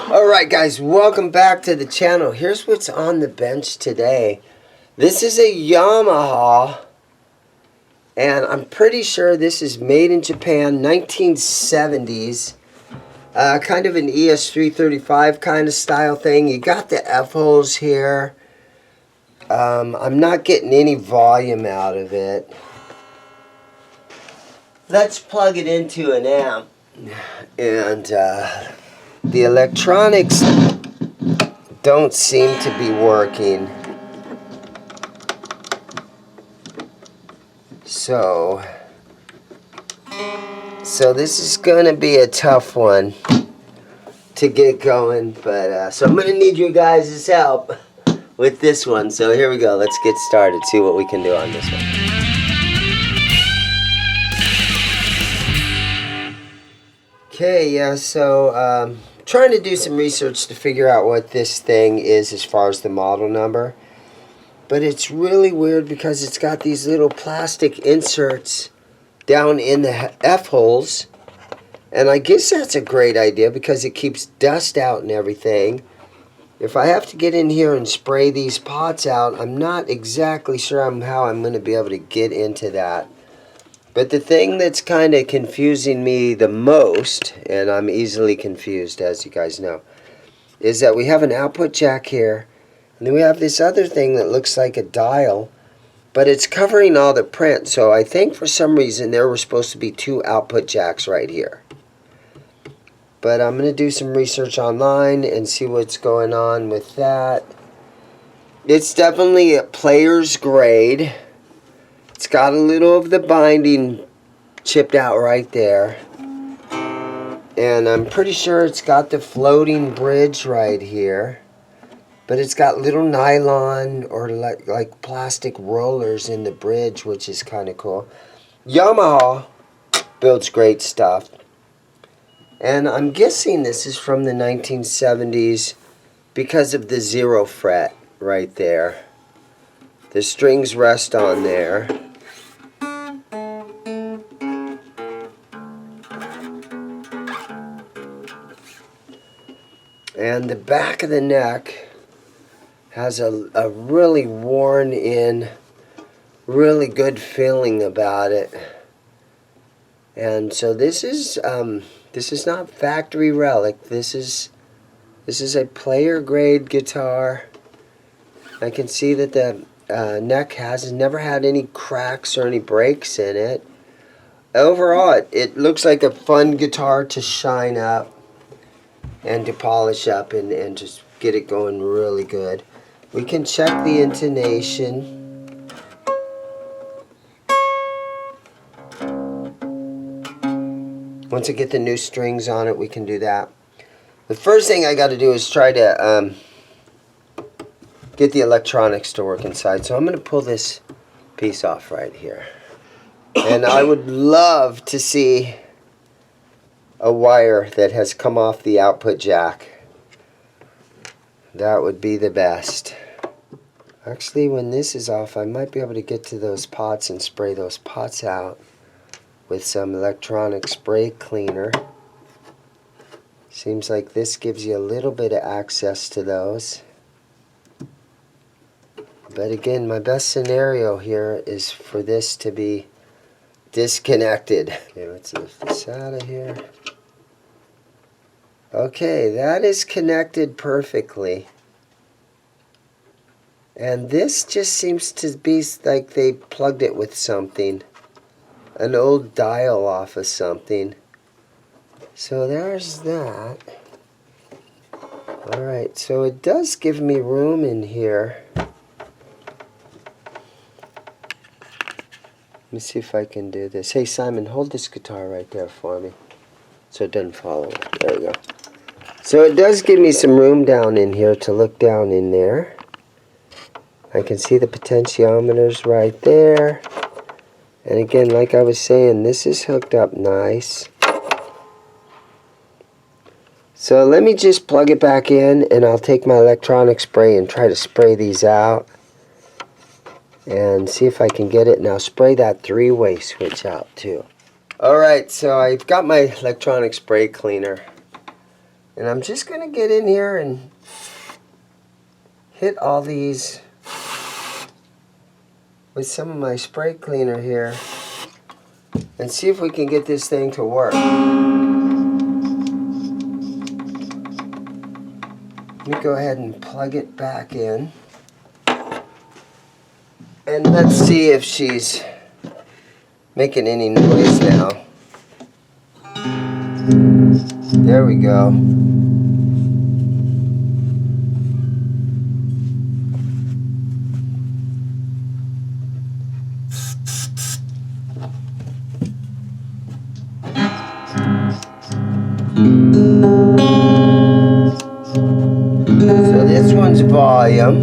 Alright guys, welcome back to the channel. Here's what's on the bench today. This is a Yamaha, and I'm pretty sure this is made in Japan, 1970s. Kind of an ES-335 kind of style thing. You got the F-holes here. I'm not getting any volume out of it. Let's plug it into an amp. And the electronics don't seem to be working. So this is going to be a tough one to get going. But so I'm going to need you guys' help with this one. So here we go. Let's get started. See what we can do on this one. Okay, yeah, so trying to do some research to figure out what this thing is as far as the model number. But it's really weird because it's got these little plastic inserts down in the F-holes. And I guess that's a great idea because it keeps dust out and everything. If I have to get in here and spray these pots out, I'm not exactly sure how I'm going to be able to get into that. But the thing that's kind of confusing me the most, and I'm easily confused as you guys know, is that we have an output jack here, and then we have this other thing that looks like a dial, but it's covering all the print. So I think for some reason there were supposed to be two output jacks right here. But I'm going to do some research online and see what's going on with that. It's definitely a player's grade. It's got a little of the binding chipped out right there. And I'm pretty sure it's got the floating bridge right here. But it's got little nylon or like plastic rollers in the bridge, which is kind of cool. Yamaha builds great stuff. And I'm guessing this is from the 1970s because of the 0 fret right there. The strings rest on there. And the back of the neck has a really worn in, really good feeling about it. And so this is not factory relic. This is a player grade guitar. I can see that the neck has never had any cracks or any breaks in it. Overall, it looks like a fun guitar to shine up and to polish up and just get it going really good. We can check the intonation. Once I get the new strings on it, we can do that. The first thing I got to do is try to get the electronics to work inside. So I'm going to pull this piece off right here. And I would love to see a wire that has come off the output jack. That would be the best. Actually, when this is off, I might be able to get to those pots and spray those pots out with some electronic spray cleaner. Seems like this gives you a little bit of access to those. But again, my best scenario here is for this to be disconnected. Okay, let's lift this out of here. Okay, that is connected perfectly. And this just seems to be like they plugged it with something. An old dial off of something. So there's that. Alright, so it does give me room in here. Let me see if I can do this. Hey Simon, hold this guitar right there for me so it doesn't fall over. There we go. So it does give me some room down in here to look down in there. I can see the potentiometers right there. And again, like I was saying, this is hooked up nice. So let me just plug it back in, and I'll take my electronic spray and try to spray these out. And see if I can get it. Now spray that three-way switch out too. Alright, so I've got my electronic spray cleaner. And I'm just going to get in here and hit all these with some of my spray cleaner here and see if we can get this thing to work. Let me go ahead and plug it back in. And let's see if she's making any noise now. There we go. So this one's volume.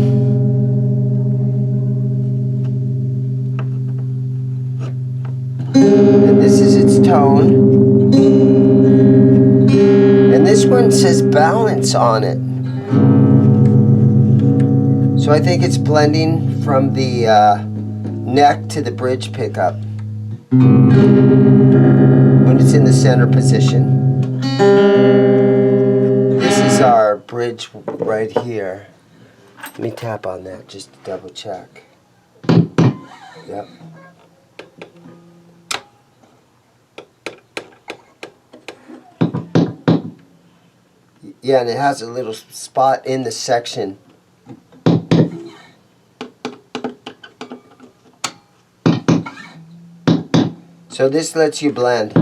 And this is its tone. And this one says balance on it. So I think it's blending from the neck to the bridge pickup when it's in the center position. This is our bridge right here. Let me tap on that just to double check. Yep. Yeah, and it has a little spot in the section. So this lets you blend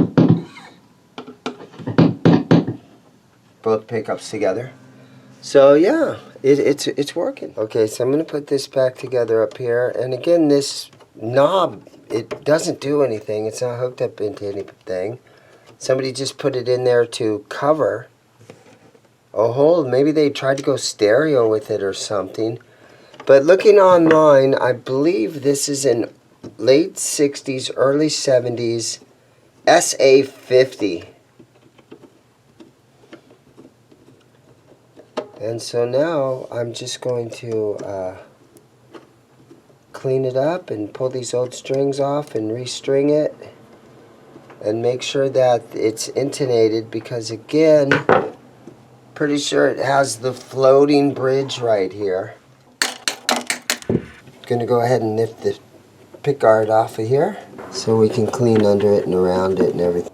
both pickups together. So yeah, it's working. Okay, so I'm going to put this back together up here. And again, this knob, it doesn't do anything. It's not hooked up into anything. Somebody just put it in there to cover a hole. Maybe they tried to go stereo with it or something. But looking online, I believe this is an late 60s, early 70s SA-30. And so now I'm just going to clean it up and pull these old strings off and restring it and make sure that it's intonated, because again, pretty sure it has the floating bridge right here. Gonna go ahead and lift the pickguard off of here so we can clean under it and around it and everything.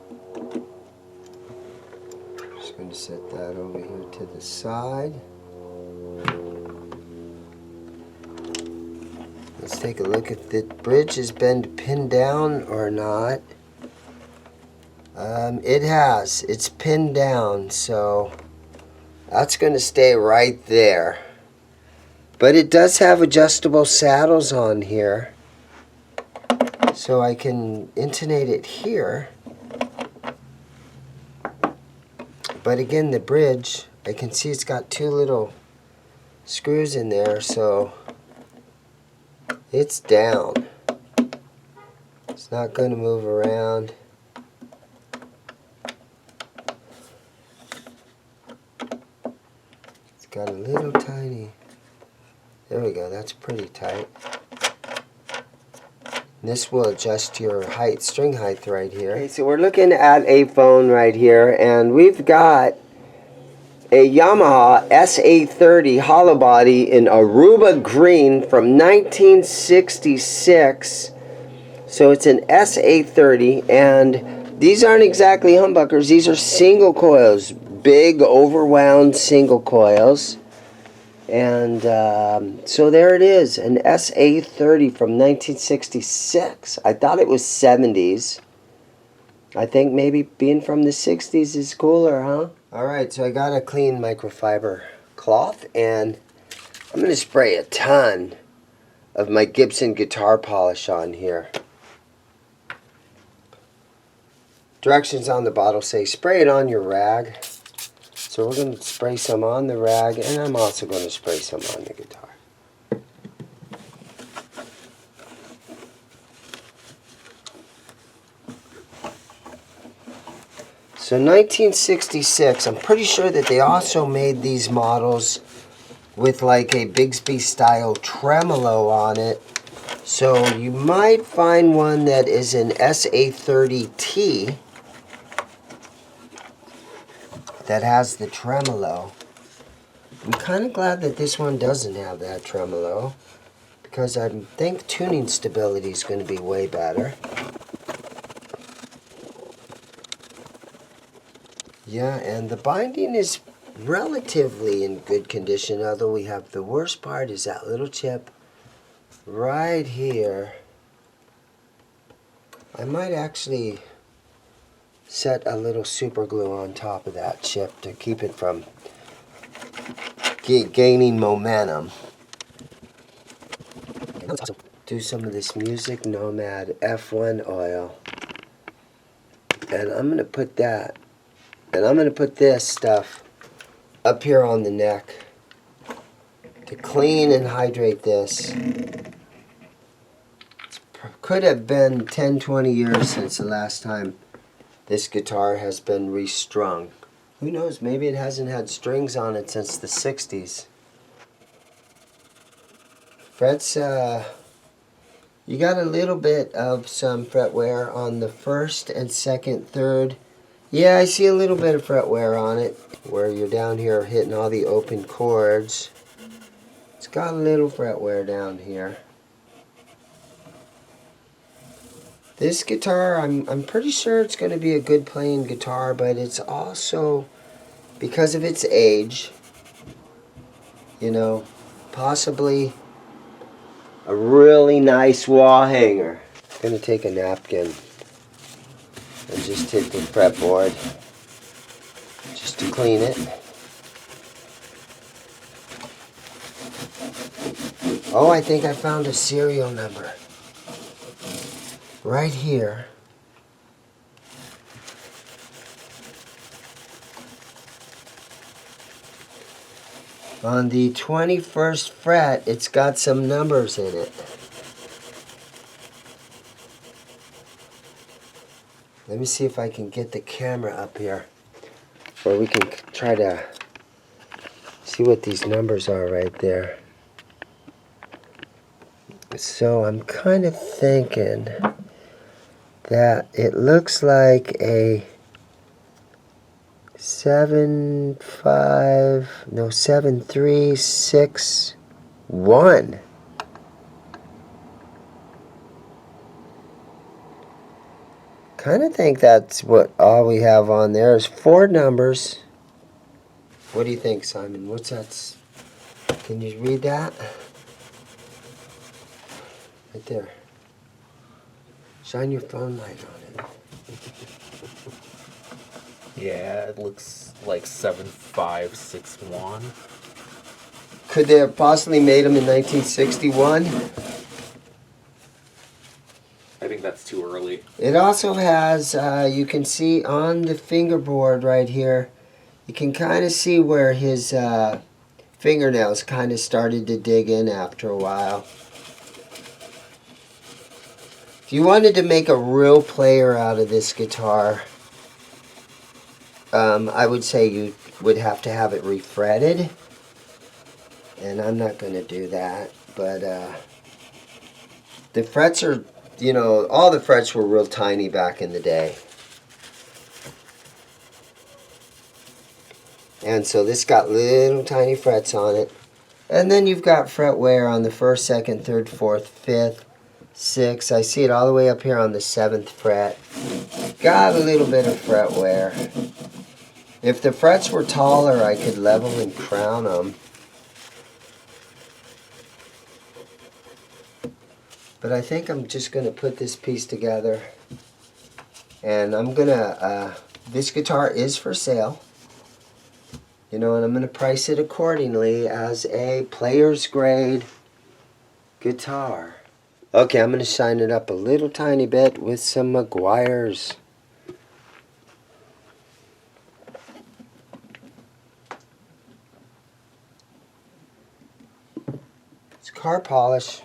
Just going to set that over here to the side. Let's take a look if the bridge has been pinned down or not. It has. It's pinned down, so that's going to stay right there. But it does have adjustable saddles on here, so I can intonate it here. But again, the bridge, I can see it's got two little screws in there, so it's down. It's not going to move around. It's got a little tiny... There we go, that's pretty tight. This will adjust your height, string height right here. Okay, so we're looking at a phone right here, and we've got a Yamaha SA-30 hollow body in Aruba green from 1966. So it's an SA-30, and these aren't exactly humbuckers. These are single coils, big overwound single coils. And so there it is, an SA-30 from 1966. I thought it was 70s. I think maybe being from the 60s is cooler, huh? Alright, so I got a clean microfiber cloth, and I'm going to spray a ton of my Gibson guitar polish on here. Directions on the bottle say spray it on your rag. So we're going to spray some on the rag, and I'm also going to spray some on the guitar. So 1966, I'm pretty sure that they also made these models with like a Bigsby style tremolo on it. So you might find one that is an SA-30T. that has the tremolo. I'm kind of glad that this one doesn't have that tremolo, because I think tuning stability is going to be way better. Yeah, and the binding is relatively in good condition, although we have the worst part is that little chip right here. I might actually set a little super glue on top of that chip to keep it from gaining momentum. Do some of this Music Nomad F1 oil, and I'm going to put that, and I'm going to put this stuff up here on the neck to clean and hydrate this. Could have been 10-20 years since the last time this guitar has been restrung. Who knows, maybe it hasn't had strings on it since the 60s. Frets, you got a little bit of some fret wear on the first and second, third. Yeah, I see a little bit of fret wear on it, where you're down here hitting all the open chords. It's got a little fret wear down here. This guitar, I'm pretty sure it's going to be a good playing guitar, but it's also, because of its age, you know, possibly a really nice wall hanger. I'm going to take a napkin and just hit the fretboard just to clean it. Oh, I think I found a serial number. Right here. On the 21st fret, it's got some numbers in it. Let me see if I can get the camera up here, or we can try to see what these numbers are right there. So I'm kind of thinking that it looks like a 7361. Kind of think that's what all we have on there is 4 numbers. What do you think, Simon? What's that? Can you read that? Right there. Shine your phone light on it. Yeah, it looks like 7561. Could they have possibly made them in 1961? I think that's too early. It also has, you can see on the fingerboard right here, you can kind of see where his fingernails kind of started to dig in after a while. If you wanted to make a real player out of this guitar, I would say you would have to have it refretted, and I'm not going to do that, but the frets are, you know, all the frets were real tiny back in the day. And so this got little tiny frets on it. And then you've got fret wear on the 1st, 2nd, 3rd, 4th, 5th, 6th. I see it all the way up here on the 7th fret. Got a little bit of fret wear. If the frets were taller, I could level and crown them. But I think I'm just going to put this piece together. And I'm going to, this guitar is for sale. You know, and I'm going to price it accordingly as a player's grade guitar. Okay, I'm going to shine it up a little tiny bit with some Meguiar's. It's car polish.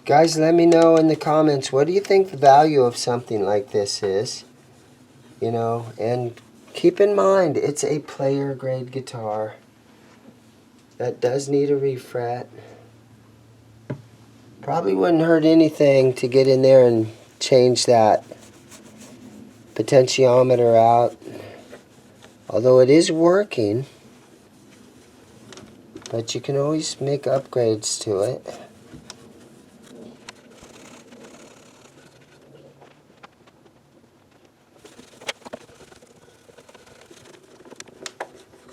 Guys, let me know in the comments, what do you think the value of something like this is? You know, and keep in mind, it's a player grade guitar that does need a refret. Probably wouldn't hurt anything to get in there and change that potentiometer out. Although it is working, but you can always make upgrades to it.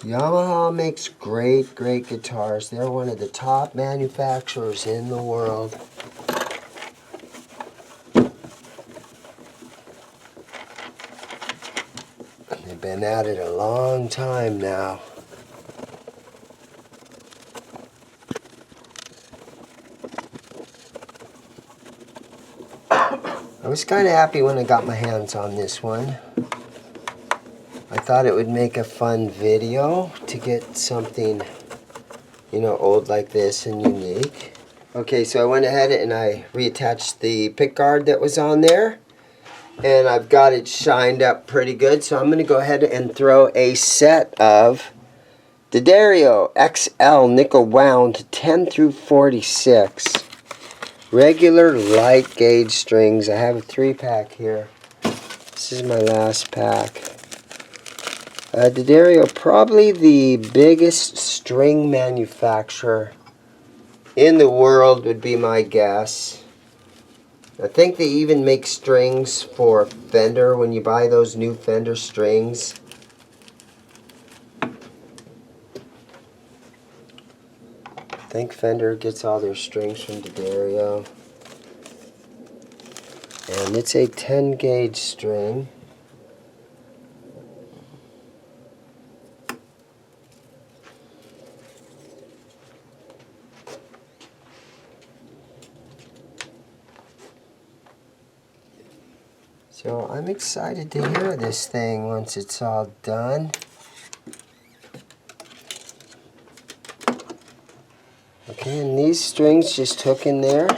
Yamaha makes great guitars. They're one of the top manufacturers in the world. They've been at it a long time now. I was kind of happy when I got my hands on this one. I thought it would make a fun video to get something, you know, old like this and unique. Okay, so I went ahead and I reattached the pickguard that was on there. And I've got it shined up pretty good. So I'm going to go ahead and throw a set of D'Addario XL nickel wound 10 through 46. Regular light gauge strings. I have a 3-pack here. This is my last pack. D'Addario, probably the biggest string manufacturer in the world would be my guess. I think they even make strings for Fender when you buy those new Fender strings. I think Fender gets all their strings from D'Addario. And it's a 10 gauge string. So I'm excited to hear this thing once it's all done. Okay, and these strings just hook in there.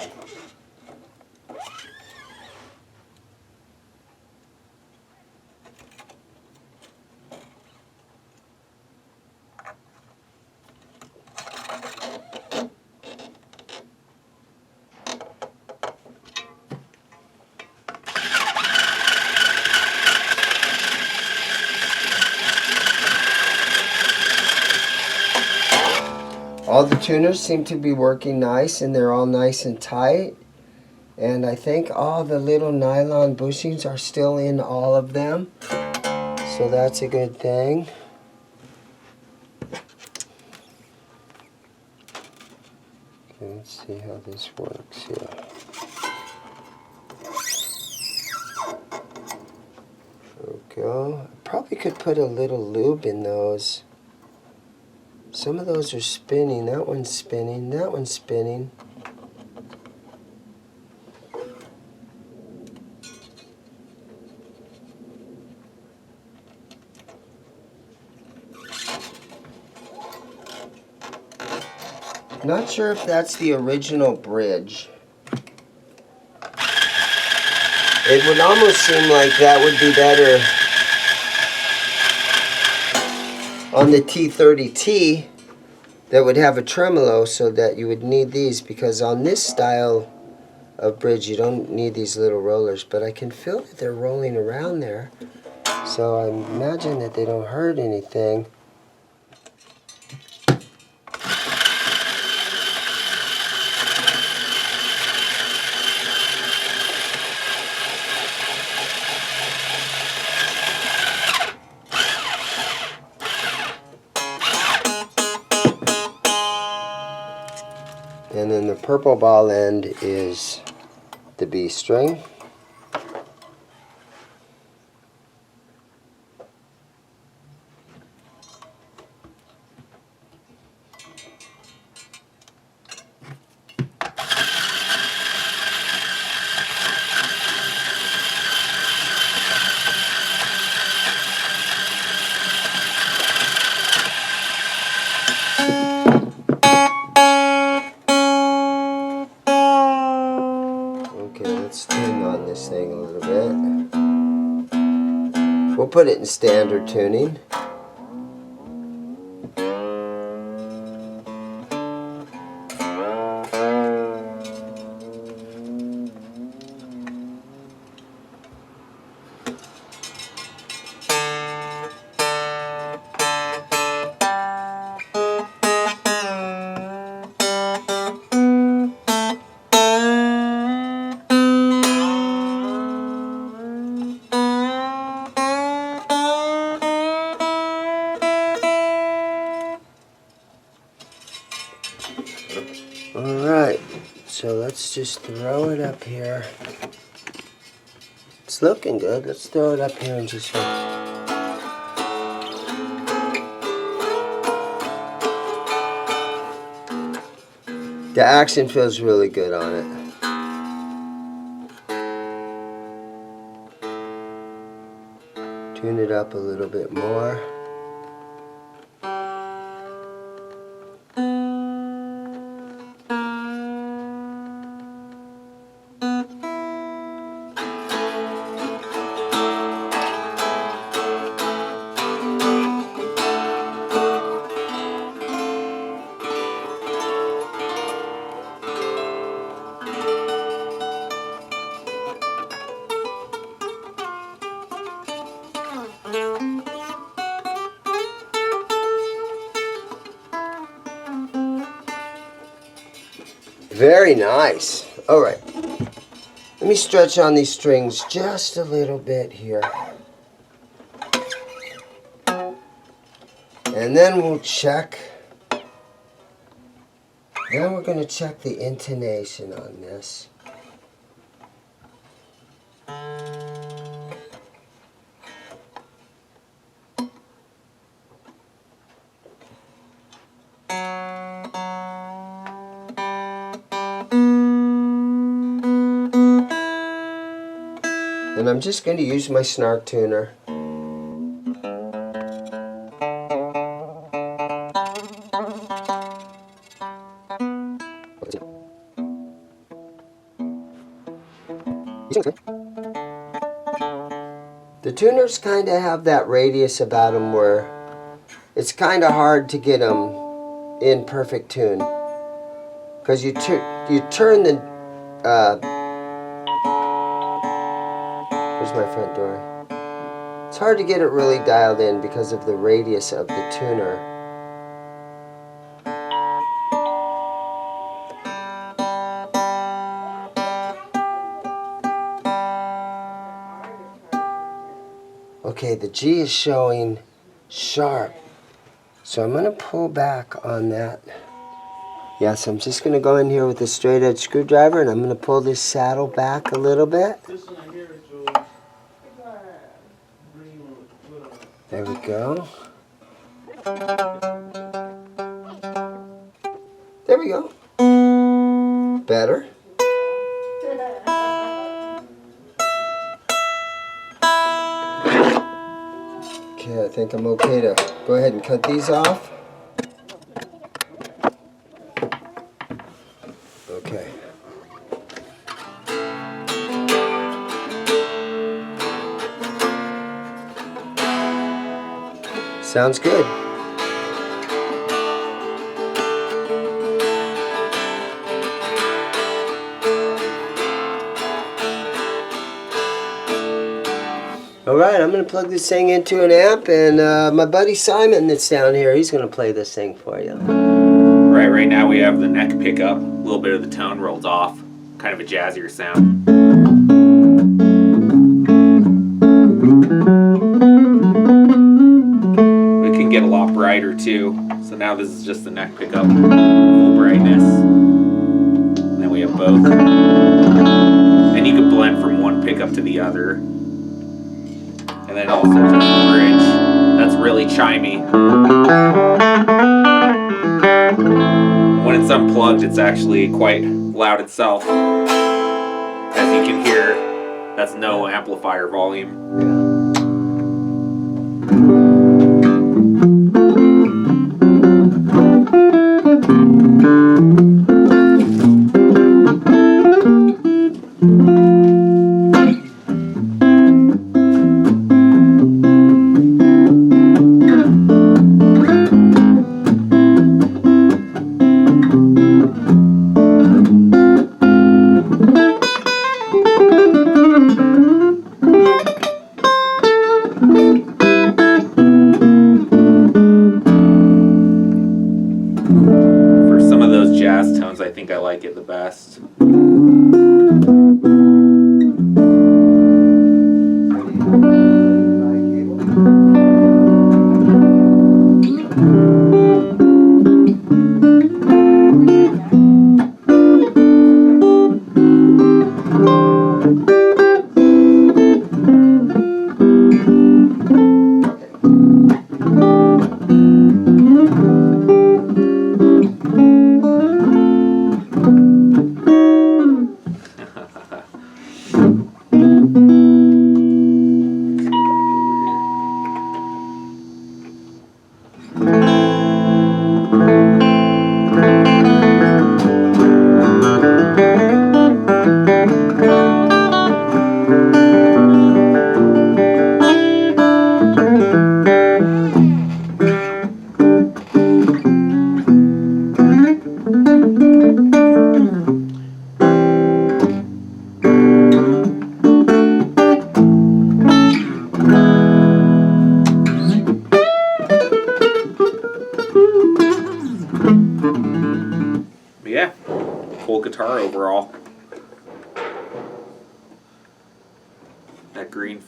All the tuners seem to be working nice, and they're all nice and tight. And I think all the little nylon bushings are still in all of them. So that's a good thing. Okay, let's see how this works here. There we go. I probably could put a little lube in those. Some of those are spinning. That one's spinning. That one's spinning. Not sure if that's the original bridge. It would almost seem like that would be better on the T30T that would have a tremolo, so that you would need these, because on this style of bridge you don't need these little rollers, but I can feel that they're rolling around there, so I imagine that they don't hurt anything. And then the purple ball end is the B string. Let's tune on this thing a little bit. We'll put it in standard tuning. So let's just throw it up here. It's looking good. Let's throw it up here and just... The action feels really good on it. Tune it up a little bit more. Very nice. All right. Let me stretch on these strings just a little bit here. And then we'll check. Then we're going to check the intonation on this. And I'm just going to use my snark tuner. The tuners kind of have that radius about them where it's kind of hard to get them in perfect tune. Because you turn the... Here's my front door. It's hard to get it really dialed in because of the radius of the tuner. Okay, the G is showing sharp. So I'm going to pull back on that. Yes, I'm just going to go in here with a straight edge screwdriver and I'm going to pull this saddle back a little bit. There we go. There we go. Better. Okay, I think I'm okay to go ahead and cut these off. Okay. Sounds good. Alright, I'm going to plug this thing into an amp, and my buddy Simon that's down here, he's going to play this thing for you. Right now we have the neck pickup, a little bit of the tone rolled off, kind of a jazzier sound. It can get a lot brighter too, so now this is just the neck pickup, full brightness. And then we have both. And you can blend from one pickup to the other. And then also just the bridge. That's really chimey. When it's unplugged, it's actually quite loud itself. As you can hear, that's no amplifier volume. For some of those jazz tones, I think I like it the best.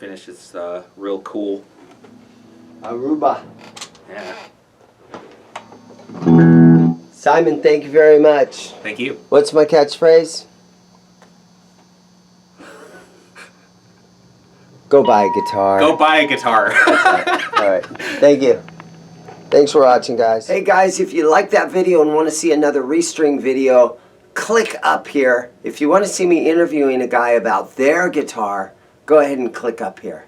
finish is real cool. Aruba. Yeah. Simon, thank you very much. Thank you. What's my catchphrase? Go buy a guitar. Go buy a guitar. All right. Thank you. Thanks for watching, guys. Hey, guys, if you like that video and want to see another Restring video, click up here. If you want to see me interviewing a guy about their guitar, go ahead and click up here.